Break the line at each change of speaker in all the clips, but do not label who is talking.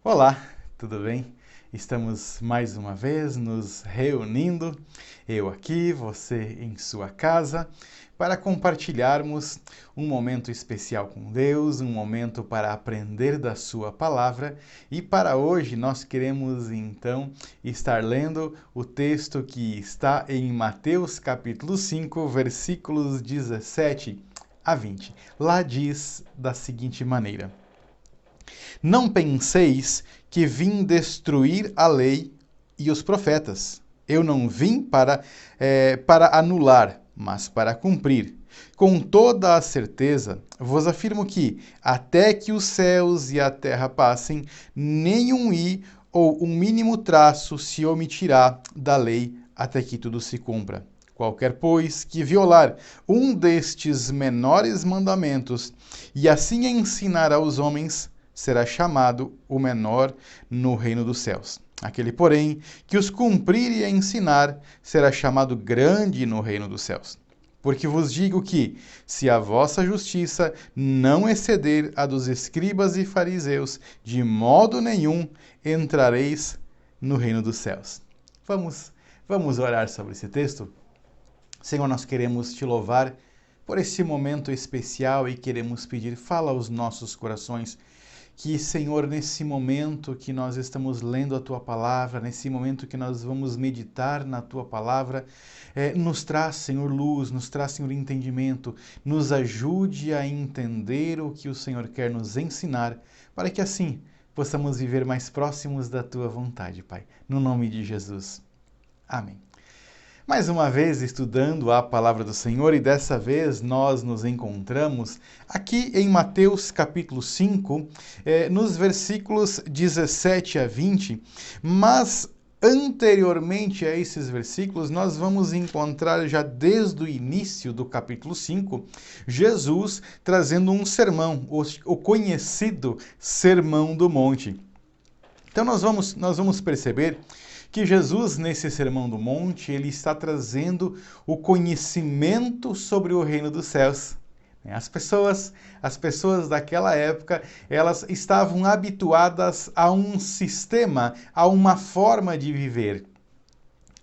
Olá, tudo bem? Estamos mais uma vez nos reunindo, eu aqui, você em sua casa, para compartilharmos um momento especial com Deus, um momento para aprender da Sua palavra. E para hoje nós queremos então estar lendo o texto que está em Mateus capítulo 5, versículos 17 a 20. Lá diz da seguinte maneira: Não penseis que vim destruir a lei e os profetas. Eu não vim para anular, mas para cumprir. Com toda a certeza, vos afirmo que, até que os céus e a terra passem, nenhum i ou um mínimo traço se omitirá da lei até que tudo se cumpra. Qualquer, pois, que violar um destes menores mandamentos e assim ensinar aos homens, será chamado o menor no reino dos céus. Aquele, porém, que os cumprir e ensinar, será chamado grande no reino dos céus. Porque vos digo que, se a vossa justiça não exceder a dos escribas e fariseus, de modo nenhum entrareis no reino dos céus. Vamos orar sobre esse texto? Senhor, nós queremos te louvar por esse momento especial e queremos pedir, fala aos nossos corações, que, Senhor, nesse momento que nós estamos lendo a Tua Palavra, nesse momento que nós vamos meditar na Tua Palavra, nos traz, Senhor, luz, nos traz, Senhor, entendimento, nos ajude a entender o que o Senhor quer nos ensinar, para que assim possamos viver mais próximos da Tua vontade, Pai. No nome de Jesus. Amém. Mais uma vez estudando a palavra do Senhor, e dessa vez nós nos encontramos aqui em Mateus capítulo 5, nos versículos 17 a 20, mas anteriormente a esses versículos nós vamos encontrar já desde o início do capítulo 5, Jesus trazendo um sermão, o conhecido Sermão do Monte. Então nós vamos perceber que Jesus, nesse Sermão do Monte, ele está trazendo o conhecimento sobre o reino dos céus. As pessoas daquela época, elas estavam habituadas a um sistema, a uma forma de viver,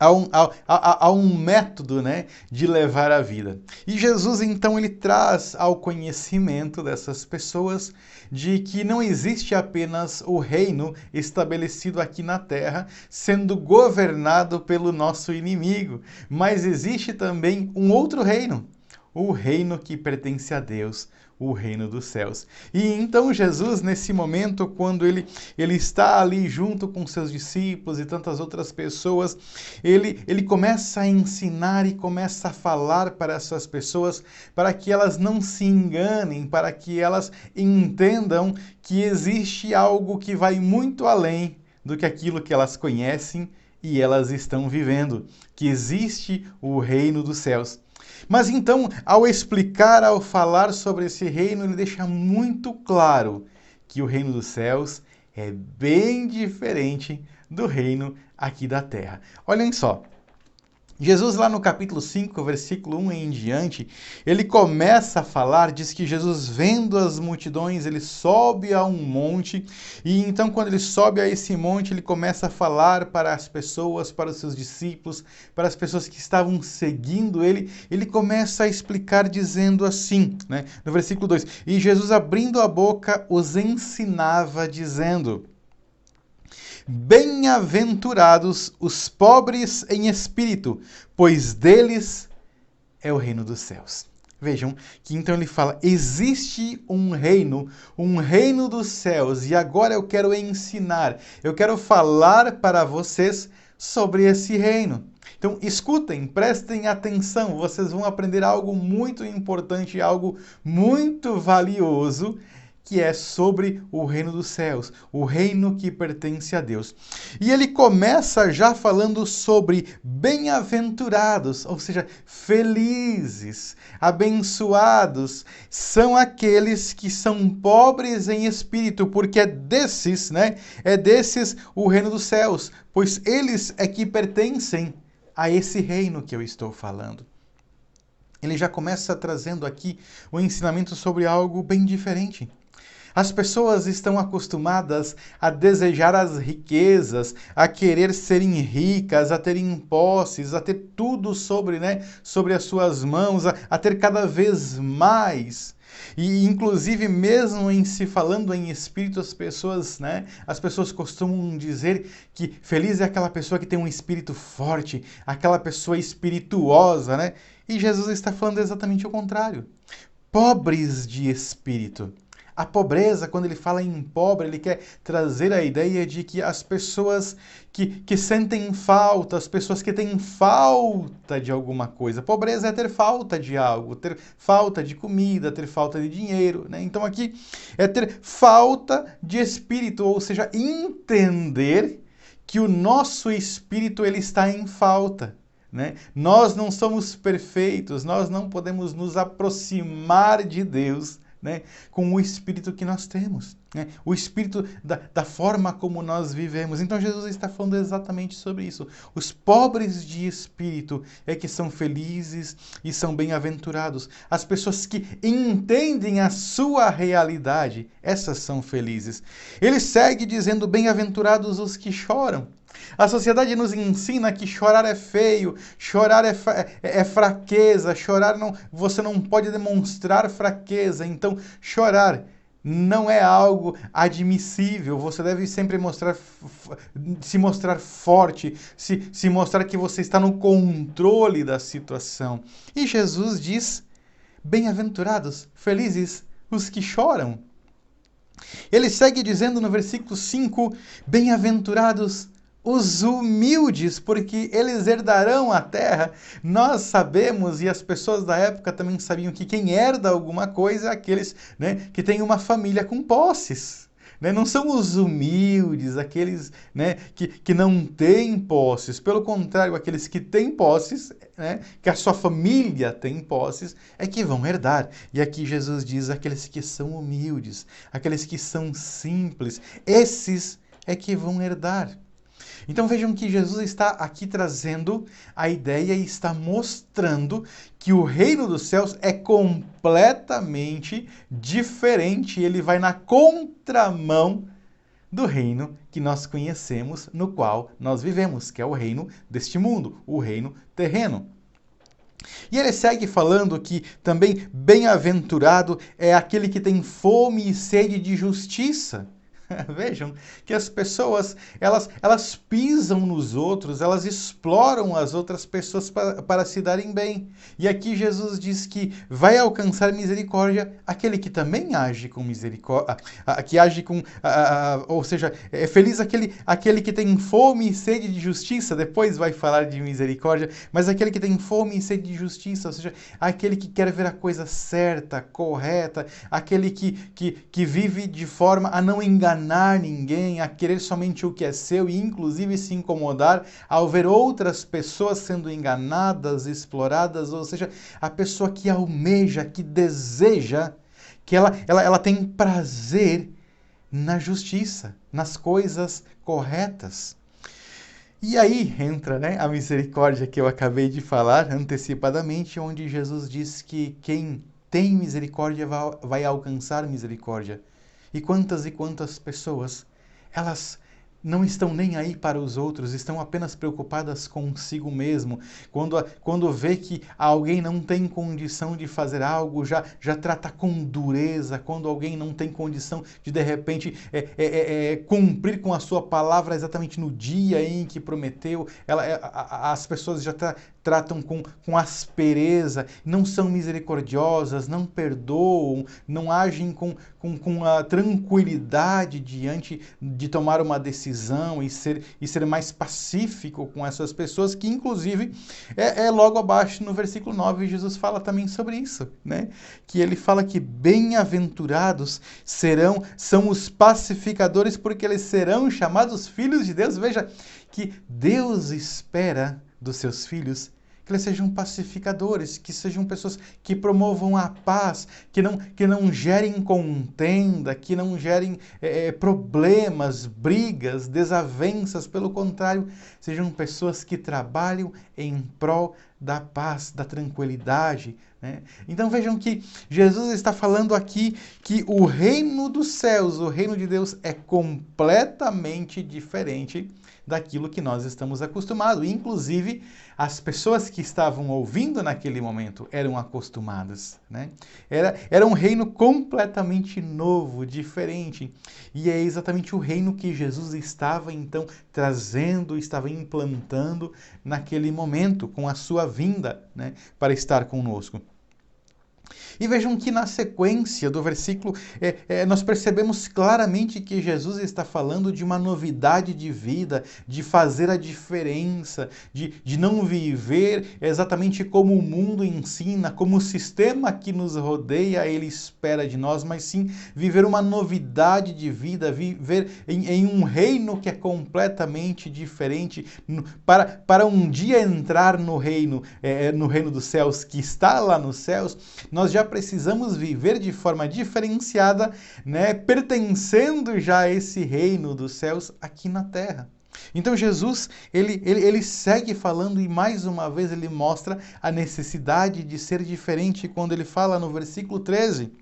a um método, né, de levar a vida. E Jesus, então, ele traz ao conhecimento dessas pessoas de que não existe apenas o reino estabelecido aqui na terra, sendo governado pelo nosso inimigo, mas existe também um outro reino, o reino que pertence a Deus, o reino dos céus. E então Jesus, nesse momento, quando ele está ali junto com seus discípulos e tantas outras pessoas, ele começa a ensinar e começa a falar para essas pessoas, para que elas não se enganem, para que elas entendam que existe algo que vai muito além do que aquilo que elas conhecem e elas estão vivendo, que existe o reino dos céus. Mas então, ao explicar, ao falar sobre esse reino, ele deixa muito claro que o reino dos céus é bem diferente do reino aqui da terra. Olhem só. Jesus, lá no capítulo 5, versículo 1 em diante, ele começa a falar, diz que Jesus, vendo as multidões, ele sobe a um monte, e então quando ele sobe a esse monte, ele começa a falar para as pessoas, para os seus discípulos, para as pessoas que estavam seguindo ele começa a explicar dizendo assim, né, no versículo 2, e Jesus, abrindo a boca, os ensinava, dizendo: Bem-aventurados os pobres em espírito, pois deles é o reino dos céus. Vejam que então ele fala, existe um reino dos céus, e agora eu quero ensinar, eu quero falar para vocês sobre esse reino. Então, escutem, prestem atenção, vocês vão aprender algo muito importante, algo muito valioso, que é sobre o reino dos céus, o reino que pertence a Deus. E ele começa já falando sobre bem-aventurados, ou seja, felizes, abençoados, são aqueles que são pobres em espírito, porque é desses, né? É desses o reino dos céus, pois eles é que pertencem a esse reino que eu estou falando. Ele já começa trazendo aqui o ensinamento sobre algo bem diferente. As pessoas estão acostumadas a desejar as riquezas, a querer serem ricas, a terem posses, a ter tudo sobre as suas mãos, a ter cada vez mais. E inclusive mesmo em se falando em espírito, as pessoas costumam dizer que feliz é aquela pessoa que tem um espírito forte, aquela pessoa espirituosa, né? E Jesus está falando exatamente o contrário. Pobres de espírito. A pobreza, quando ele fala em pobre, ele quer trazer a ideia de que as pessoas que sentem falta, as pessoas que têm falta de alguma coisa. Pobreza é ter falta de algo, ter falta de comida, ter falta de dinheiro, né? Então aqui é ter falta de espírito, ou seja, entender que o nosso espírito ele está em falta. Né? Nós não somos perfeitos, nós não podemos nos aproximar de Deus, né, com o espírito que nós temos, né? O espírito da forma como nós vivemos. Então Jesus está falando exatamente sobre isso. Os pobres de espírito é que são felizes e são bem-aventurados. As pessoas que entendem a sua realidade, essas são felizes. Ele segue dizendo: bem-aventurados os que choram. A sociedade nos ensina que chorar é feio, chorar é fraqueza, você não pode demonstrar fraqueza, então chorar não é algo admissível, você deve sempre se mostrar forte, se mostrar que você está no controle da situação. E Jesus diz: bem-aventurados, felizes os que choram. Ele segue dizendo no versículo 5, bem-aventurados os humildes, porque eles herdarão a terra. Nós sabemos, e as pessoas da época também sabiam, que quem herda alguma coisa é aqueles, né, que têm uma família com posses. Né? Não são os humildes, aqueles, né, que não têm posses. Pelo contrário, aqueles que têm posses, né, que a sua família tem posses, é que vão herdar. E aqui Jesus diz: aqueles que são humildes, aqueles que são simples, esses é que vão herdar. Então vejam que Jesus está aqui trazendo a ideia e está mostrando que o reino dos céus é completamente diferente. Ele vai na contramão do reino que nós conhecemos, no qual nós vivemos, que é o reino deste mundo, o reino terreno. E ele segue falando que também bem-aventurado é aquele que tem fome e sede de justiça. Vejam que as pessoas, elas pisam nos outros, elas exploram as outras pessoas para se darem bem. E aqui Jesus diz que vai alcançar misericórdia aquele que também age com misericórdia, que age com, ou seja, é feliz aquele que tem fome e sede de justiça, depois vai falar de misericórdia, mas aquele que tem fome e sede de justiça, ou seja, aquele que quer ver a coisa certa, correta, aquele que vive de forma a não enganar ninguém, a querer somente o que é seu e inclusive se incomodar ao ver outras pessoas sendo enganadas, exploradas, ou seja, a pessoa que almeja, que deseja, que ela tem prazer na justiça, nas coisas corretas. E aí entra, né, a misericórdia que eu acabei de falar antecipadamente, onde Jesus diz que quem tem misericórdia vai alcançar misericórdia. E quantas pessoas, elas não estão nem aí para os outros, estão apenas preocupadas consigo mesmo. Quando vê que alguém não tem condição de fazer algo, já trata com dureza. Quando alguém não tem condição de repente, cumprir com a sua palavra exatamente no dia em que prometeu, as pessoas já tratam com aspereza, não são misericordiosas, não perdoam, não agem com a tranquilidade diante de tomar uma decisão e ser mais pacífico com essas pessoas, que inclusive logo abaixo no versículo 9 Jesus fala também sobre isso, né? Que ele fala que bem-aventurados são os pacificadores, porque eles serão chamados filhos de Deus. Veja que Deus espera dos seus filhos que eles sejam pacificadores, que sejam pessoas que promovam a paz, que não gerem contenda, que não gerem problemas, brigas, desavenças. Pelo contrário, sejam pessoas que trabalham em prol da paz, da tranquilidade, né? Então vejam que Jesus está falando aqui que o reino dos céus, o reino de Deus é completamente diferente daquilo que nós estamos acostumados. Inclusive, as pessoas que estavam ouvindo naquele momento eram acostumadas, né? Era um reino completamente novo, diferente. E é exatamente o reino que Jesus estava, então, trazendo, estava implantando naquele momento, com a sua vinda, né, para estar conosco. E vejam que na sequência do versículo, nós percebemos claramente que Jesus está falando de uma novidade de vida, de fazer a diferença, de não viver exatamente como o mundo ensina, como o sistema que nos rodeia, ele espera de nós, mas sim viver uma novidade de vida, viver em um reino que é completamente diferente, para um dia entrar no reino dos céus, que está lá nos céus, nós já precisamos viver de forma diferenciada, né, pertencendo já a esse reino dos céus aqui na terra. Então Jesus, ele segue falando e mais uma vez ele mostra a necessidade de ser diferente quando ele fala no versículo 13,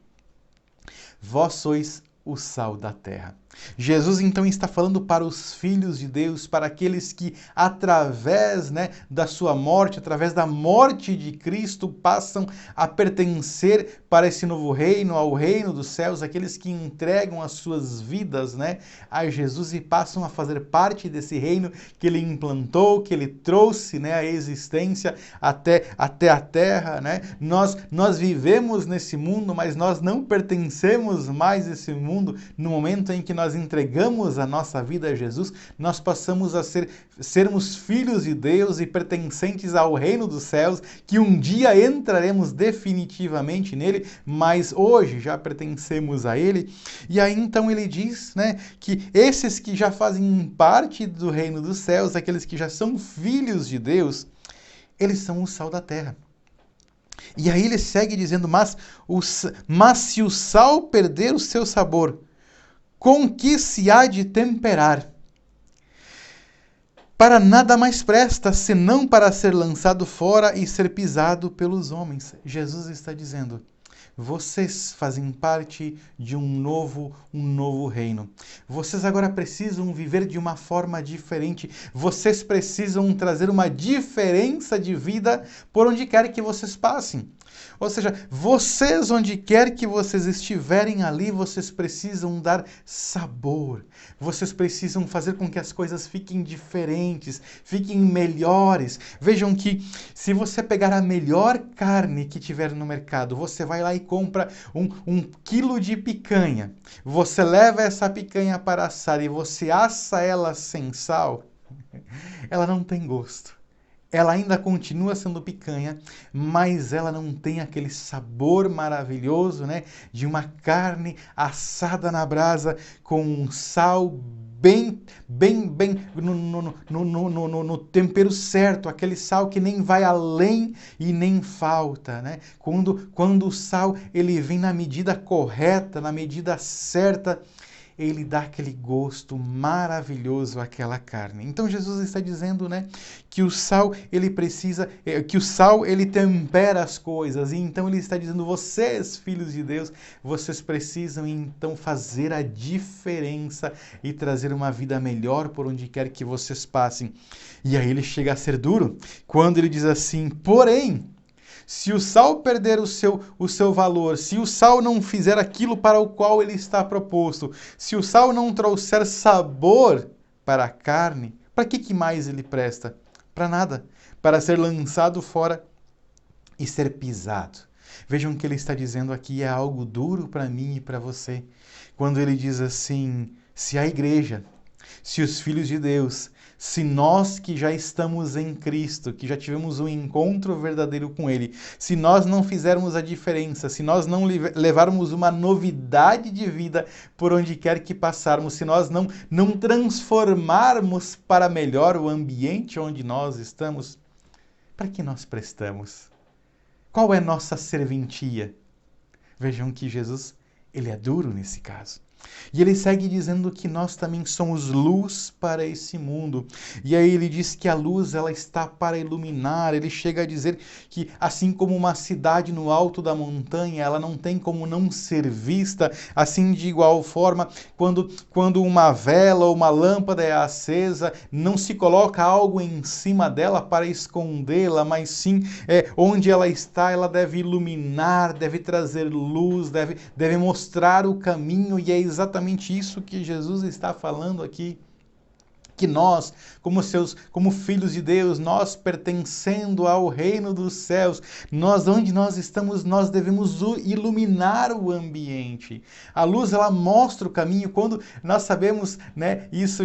vós sois o sal da terra. Jesus então está falando para os filhos de Deus, para aqueles que através, né, da sua morte, através da morte de Cristo, passam a pertencer para esse novo reino, ao reino dos céus, aqueles que entregam as suas vidas, né, a Jesus e passam a fazer parte desse reino que ele implantou, que ele trouxe, né, à existência até a terra, né? Nós vivemos nesse mundo, mas nós não pertencemos mais a esse mundo. No momento em que nós entregamos a nossa vida a Jesus, nós passamos a sermos filhos de Deus e pertencentes ao reino dos céus, que um dia entraremos definitivamente nele, mas hoje já pertencemos a ele. E aí então ele diz, né, que esses que já fazem parte do reino dos céus, aqueles que já são filhos de Deus, eles são o sal da terra. E aí ele segue dizendo, mas se o sal perder o seu sabor, com que se há de temperar? Para nada mais presta, senão para ser lançado fora e ser pisado pelos homens. Jesus está dizendo, vocês fazem parte de um novo reino. Vocês agora precisam viver de uma forma diferente. Vocês precisam trazer uma diferença de vida por onde quer que vocês passem. Ou seja, vocês, onde quer que vocês estiverem ali, vocês precisam dar sabor. Vocês precisam fazer com que as coisas fiquem diferentes, fiquem melhores. Vejam que se você pegar a melhor carne que tiver no mercado, você vai lá e compra um quilo de picanha. Você leva essa picanha para assar e você assa ela sem sal, ela não tem gosto. Ela ainda continua sendo picanha, mas ela não tem aquele sabor maravilhoso, né, de uma carne assada na brasa com um sal bem no tempero certo, aquele sal que nem vai além e nem falta, né? Quando o sal ele vem na medida correta, na medida certa, ele dá aquele gosto maravilhoso àquela carne. Então Jesus está dizendo, né, que o sal ele precisa, que o sal ele tempera as coisas. E então ele está dizendo, vocês, filhos de Deus, vocês precisam então fazer a diferença e trazer uma vida melhor por onde quer que vocês passem. E aí ele chega a ser duro quando ele diz assim, porém, se o sal perder o seu valor, se o sal não fizer aquilo para o qual ele está proposto, se o sal não trouxer sabor para a carne, para que mais ele presta? Para nada. Para ser lançado fora e ser pisado. Vejam que ele está dizendo aqui é algo duro para mim e para você. Quando ele diz assim, se a igreja, se os filhos de Deus, se nós que já estamos em Cristo, que já tivemos um encontro verdadeiro com Ele, se nós não fizermos a diferença, se nós não levarmos uma novidade de vida por onde quer que passarmos, se nós não transformarmos para melhor o ambiente onde nós estamos, para que nós prestamos? Qual é nossa serventia? Vejam que Jesus, ele é duro nesse caso. E ele segue dizendo que nós também somos luz para esse mundo. E aí ele diz que a luz ela está para iluminar. Ele chega a dizer que assim como uma cidade no alto da montanha, ela não tem como não ser vista, assim de igual forma, quando uma vela ou uma lâmpada é acesa, não se coloca algo em cima dela para escondê-la, mas sim onde ela está, ela deve iluminar, deve trazer luz, deve mostrar o caminho, e é exatamente isso que Jesus está falando aqui. Que nós, como filhos de Deus, nós pertencendo ao reino dos céus, onde nós estamos, nós devemos iluminar o ambiente. A luz, ela mostra o caminho. Quando nós sabemos, né, isso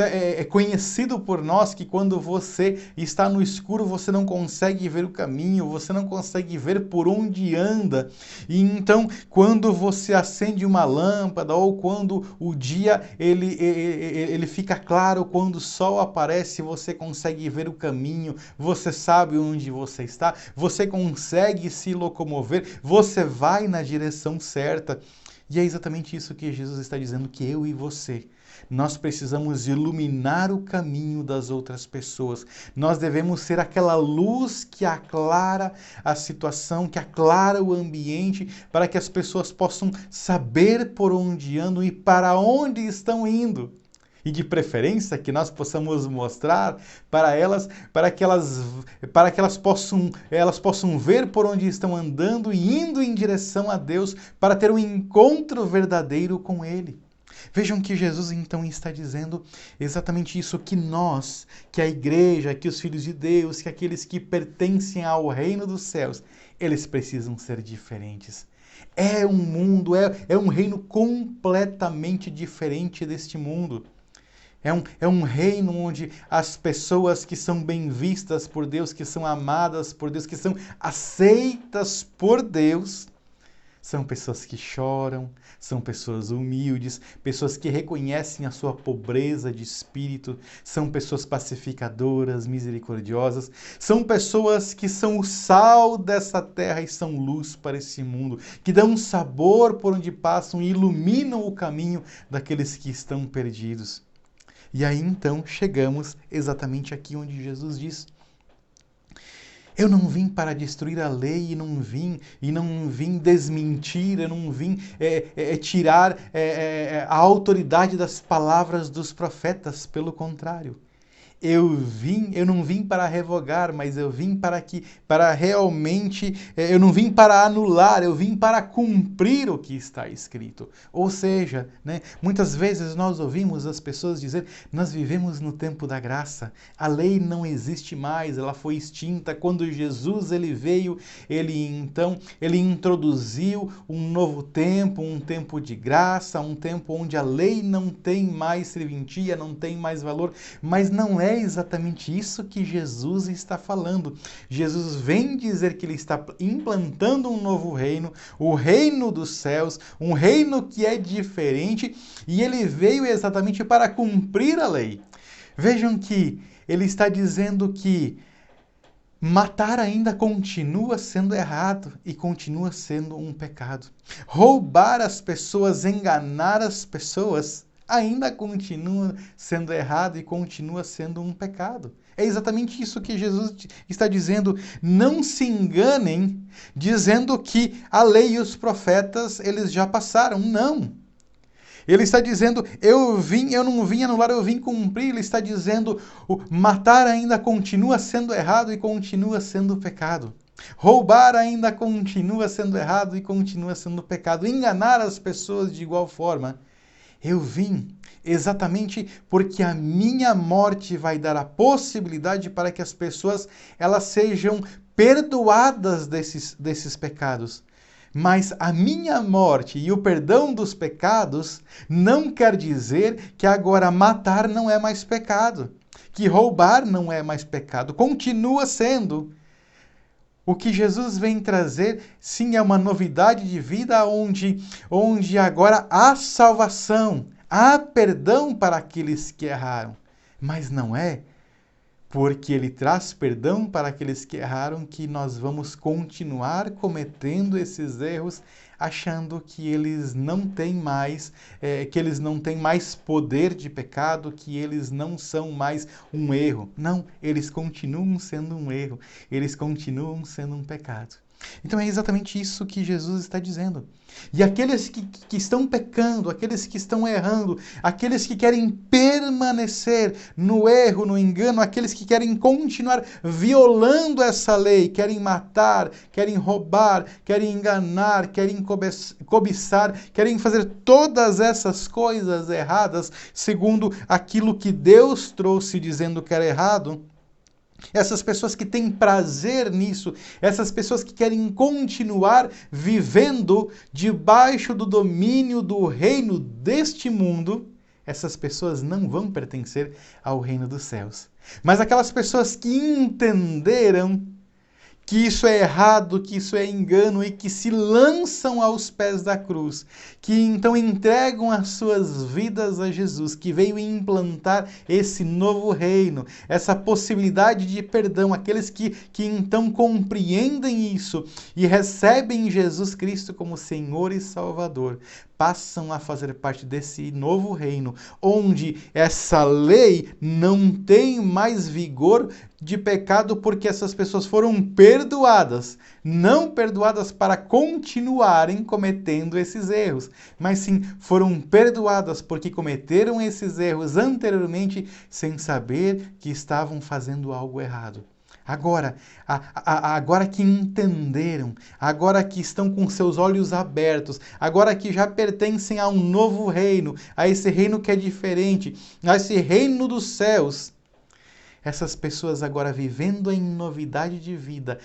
é conhecido por nós, que quando você está no escuro, você não consegue ver o caminho, você não consegue ver por onde anda. E então, quando você acende uma lâmpada, ou quando o dia ele fica claro, quando o sol aparece, você consegue ver o caminho, você sabe onde você está, você consegue se locomover, você vai na direção certa. E é exatamente isso que Jesus está dizendo, que eu e você, nós precisamos iluminar o caminho das outras pessoas. Nós devemos ser aquela luz que aclara a situação, que aclara o ambiente, para que as pessoas possam saber por onde andam e para onde estão indo. E de preferência que nós possamos mostrar para elas, para que elas possam ver por onde estão andando e indo em direção a Deus, para ter um encontro verdadeiro com Ele. Vejam que Jesus então está dizendo exatamente isso, que nós, que a igreja, que os filhos de Deus, que aqueles que pertencem ao reino dos céus, eles precisam ser diferentes. É um mundo, é um reino completamente diferente deste mundo. É um reino onde as pessoas que são bem vistas por Deus, que são amadas por Deus, que são aceitas por Deus, são pessoas que choram, são pessoas humildes, pessoas que reconhecem a sua pobreza de espírito, são pessoas pacificadoras, misericordiosas, são pessoas que são o sal dessa terra e são luz para esse mundo, que dão sabor por onde passam e iluminam o caminho daqueles que estão perdidos. E aí então chegamos exatamente aqui onde Jesus diz: eu não vim para destruir a lei, e não vim desmentir, eu não vim tirar a autoridade das palavras dos profetas, pelo contrário. Eu não vim para revogar, mas eu vim para realmente, eu não vim para anular, eu vim para cumprir o que está escrito. Ou seja, né, muitas vezes nós ouvimos as pessoas dizer, nós vivemos no tempo da graça, a lei não existe mais, ela foi extinta. Quando Jesus ele veio, ele introduziu um novo tempo, um tempo de graça, um tempo onde a lei não tem mais serventia, não tem mais valor, mas não é exatamente isso que Jesus está falando. Jesus vem dizer que ele está implantando um novo reino, o reino dos céus, um reino que é diferente, e ele veio exatamente para cumprir a lei. Vejam que ele está dizendo que matar ainda continua sendo errado e continua sendo um pecado. Roubar as pessoas, enganar as pessoas, ainda continua sendo errado e continua sendo um pecado. É exatamente isso que Jesus está dizendo. Não se enganem dizendo que a lei e os profetas, eles já passaram. Não. Ele está dizendo, eu não vim anular, eu vim cumprir. Ele está dizendo, matar ainda continua sendo errado e continua sendo pecado. Roubar ainda continua sendo errado e continua sendo pecado. Enganar as pessoas de igual forma. Eu vim exatamente porque a minha morte vai dar a possibilidade para que as pessoas elas sejam perdoadas desses pecados. Mas a minha morte e o perdão dos pecados não quer dizer que agora matar não é mais pecado, que roubar não é mais pecado, continua sendo. O que Jesus vem trazer, sim, é uma novidade de vida onde agora há salvação, há perdão para aqueles que erraram. Mas não é porque ele traz perdão para aqueles que erraram que nós vamos continuar cometendo esses erros achando que eles não têm mais, que eles não têm mais poder de pecado, que eles não são mais um erro. Não, eles continuam sendo um erro, eles continuam sendo um pecado. Então é exatamente isso que Jesus está dizendo. E aqueles que estão pecando, aqueles que estão errando, aqueles que querem permanecer no erro, no engano, aqueles que querem continuar violando essa lei, querem matar, querem roubar, querem enganar, querem cobiçar, querem fazer todas essas coisas erradas segundo aquilo que Deus trouxe dizendo que era errado. Essas pessoas que têm prazer nisso, essas pessoas que querem continuar vivendo debaixo do domínio do reino deste mundo, essas pessoas não vão pertencer ao reino dos céus. Mas aquelas pessoas que entenderam que isso é errado, que isso é engano e que se lançam aos pés da cruz, que então entregam as suas vidas a Jesus, que veio implantar esse novo reino, essa possibilidade de perdão, aqueles que então compreendem isso e recebem Jesus Cristo como Senhor e Salvador, passam a fazer parte desse novo reino, onde essa lei não tem mais vigor de pecado, porque essas pessoas foram perdoadas, não perdoadas para continuarem cometendo esses erros, mas sim foram perdoadas porque cometeram esses erros anteriormente sem saber que estavam fazendo algo errado. Agora, agora que entenderam, agora que estão com seus olhos abertos, agora que já pertencem a um novo reino, a esse reino que é diferente, a esse reino dos céus, essas pessoas agora vivendo em novidade de vida,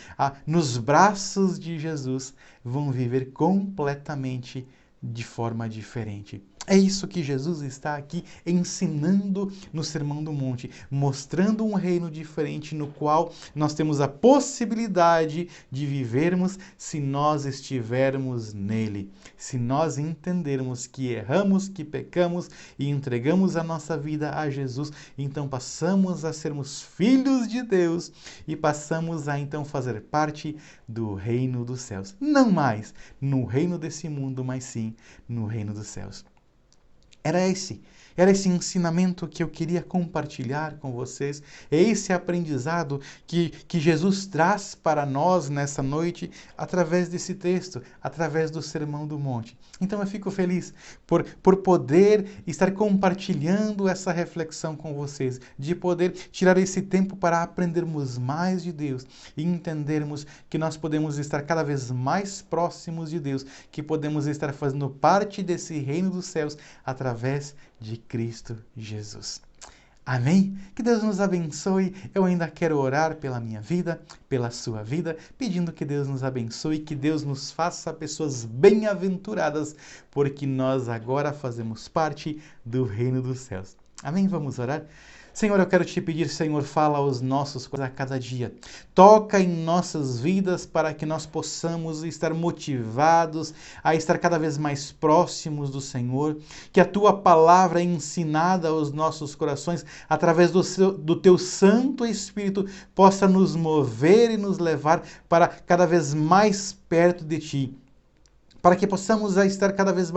nos braços de Jesus, vão viver completamente de forma diferente. É isso que Jesus está aqui ensinando no Sermão do Monte, mostrando um reino diferente no qual nós temos a possibilidade de vivermos se nós estivermos nele. Se nós entendermos que erramos, que pecamos e entregamos a nossa vida a Jesus, então passamos a sermos filhos de Deus e passamos a então fazer parte do reino dos céus. Não mais no reino desse mundo, mas sim no reino dos céus. Era esse ensinamento que eu queria compartilhar com vocês. É esse aprendizado que Jesus traz para nós nessa noite através desse texto, através do Sermão do Monte. Então eu fico feliz por poder estar compartilhando essa reflexão com vocês, de poder tirar esse tempo para aprendermos mais de Deus e entendermos que nós podemos estar cada vez mais próximos de Deus, que podemos estar fazendo parte desse reino dos céus através de Cristo Jesus. Amém? Que Deus nos abençoe. Eu ainda quero orar pela minha vida, pela sua vida, pedindo que Deus nos abençoe, que Deus nos faça pessoas bem-aventuradas, porque nós agora fazemos parte do reino dos céus. Amém? Vamos orar? Senhor, eu quero te pedir, Senhor, fala aos nossos corações a cada dia. Toca em nossas vidas para que nós possamos estar motivados a estar cada vez mais próximos do Senhor. Que a Tua palavra ensinada aos nossos corações, através do Teu Santo Espírito, possa nos mover e nos levar para cada vez mais perto de Ti. Para que possamos estar cada vez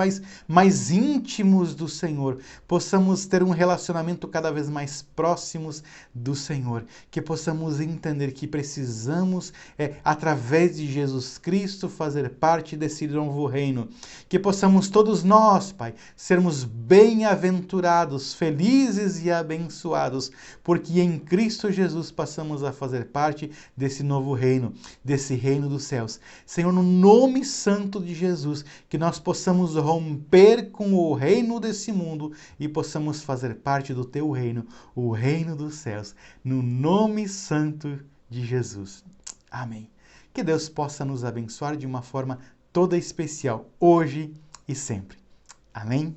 mais íntimos do Senhor, possamos ter um relacionamento cada vez mais próximos do Senhor, que possamos entender que precisamos, através de Jesus Cristo, fazer parte desse novo reino, que possamos todos nós, Pai, sermos bem-aventurados, felizes e abençoados, porque em Cristo Jesus passamos a fazer parte desse novo reino, desse reino dos céus. Senhor, no nome santo de Jesus, que nós possamos romper com o reino desse mundo e possamos fazer parte do Teu reino, o reino dos céus, no nome santo de Jesus. Amém. Que Deus possa nos abençoar de uma forma toda especial, hoje e sempre. Amém.